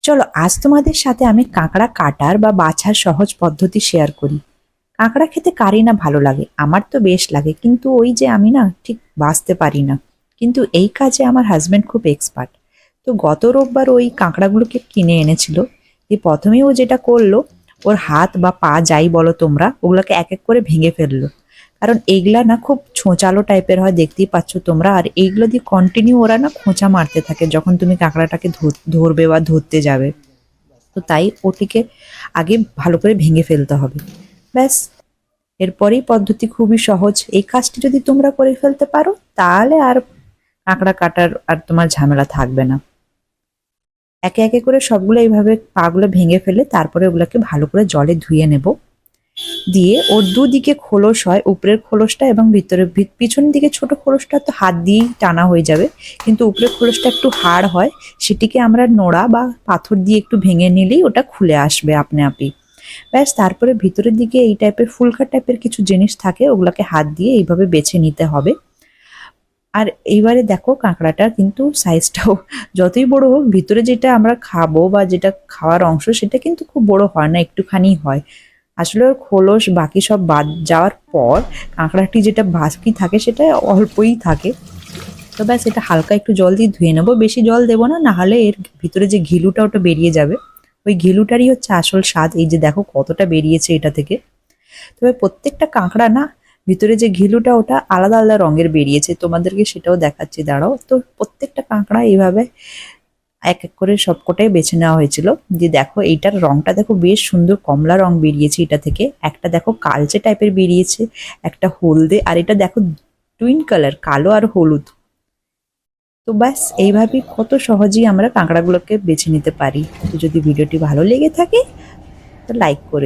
চলো আজ তোমাদের সাথে আমি কাঁকড়া কাটার বা বাছার সহজ পদ্ধতি শেয়ার করি। কাঁকড়া খেতে কারই না ভালো লাগে, আমার তো বেশ লাগে, কিন্তু ওই যে আমি না ঠিক বাছতে পারি না। কিন্তু এই কাজে আমার হাজবেন্ড খুব এক্সপার্ট। তো গত রোববার ওই কাঁকড়াগুলোকে কিনে এনেছিল। প্রথমেই ও যেটা করলো, ওর হাত বা পা যাই বলো তোমরা, ওগুলোকে এক এক করে ভেঙে ফেললো। কারণ এইগুলা না খুব ছোঁচালো টাইপের হয়, দেখতেই পাচ্ছ তোমরা। আর এইগুলো দিয়ে কন্টিনিউ ওরা না খোঁচা মারতে থাকে যখন তুমি কাঁকড়াটাকে ধরবে বা ধরতে যাবে। তো তাই ওটিকে আগে ভালো করে ভেঙে ফেলতে হবে। ব্যাস, এরপরেই পদ্ধতি খুবই সহজ। এই কাজটি যদি তোমরা করে ফেলতে পারো তাহলে আর কাঁকড়া কাটার আর তোমার ঝামেলা থাকবে না। একে একে করে সবগুলো এইভাবে পাগুলো ভেঙে ফেলে তারপরে ওগুলোকে ভালো করে জলে ধুয়ে নেব। দিয়ে ওর দুদিকে খোলস হয়, উপরের খোলসটা এবং পিছন দিকে ছোট খোলসটা তো হাত দিয়েই টানা হয়ে যাবে, কিন্তু উপরের খোলসটা একটু হাড় হয়। সেটিকে আমরা নোড়া বা পাথর দিয়ে একটু ভেঙে নিলেই ওটা খুলে আসবে আপনা আপনি। ব্যাস, তারপরে ভিতরের দিকে এই টাইপের ফুলকা টাইপের কিছু জিনিস থাকে, ওগুলোকে হাত দিয়ে এইভাবে বেছে নিতে হবে। আর এইবারে দেখো কাঁকড়াটা কিন্তু সাইজটাও যতই বড় হোক, ভিতরে যেটা আমরা খাবো বা যেটা খাওয়ার অংশ সেটা কিন্তু খুব বড় হয় না, একটুখানি হয়। আসলে ওর খোলস বাকি সব বাদ যাওয়ার পর কাঁকড়াটি যেটা বাকি থাকে সেটা অল্পই থাকে। তো ব্যাস, এটা হালকা একটু জল দিয়ে ধুয়ে নেবো, বেশি জল দেবো না, না হলে এর ভিতরে যে ঘিলুটা ওটা বেরিয়ে যাবে। ওই ঘিলুটারই হচ্ছে আসল স্বাদ। এই যে দেখো কতটা বেরিয়েছে এটা থেকে। তবে প্রত্যেকটা কাঁকড়া না, ভিতরে যে ঘিলুটা ওটা আলাদা আলাদা রঙের বেরিয়েছে, তোমাদেরকে সেটাও দেখাচ্ছি, দাঁড়াও। তো প্রত্যেকটা কাঁকড়া এইভাবে এক এক করে সবকটাই বেছে নেওয়া হয়েছিল। যে দেখো এইটার রংটা দেখো বেশ সুন্দর কমলা রং বেরিয়েছে এটা থেকে। একটা দেখো কালচে টাইপের বেরিয়েছে, একটা হলদে, আর এটা দেখো টুইন কালার, কালো আর হলুদ। তো ব্যাস, এইভাবেই কত সহজেই আমরা কাঁকড়াগুলোকে বেছে নিতে পারি। তো যদি ভিডিওটি ভালো লেগে থাকে তো লাইক করে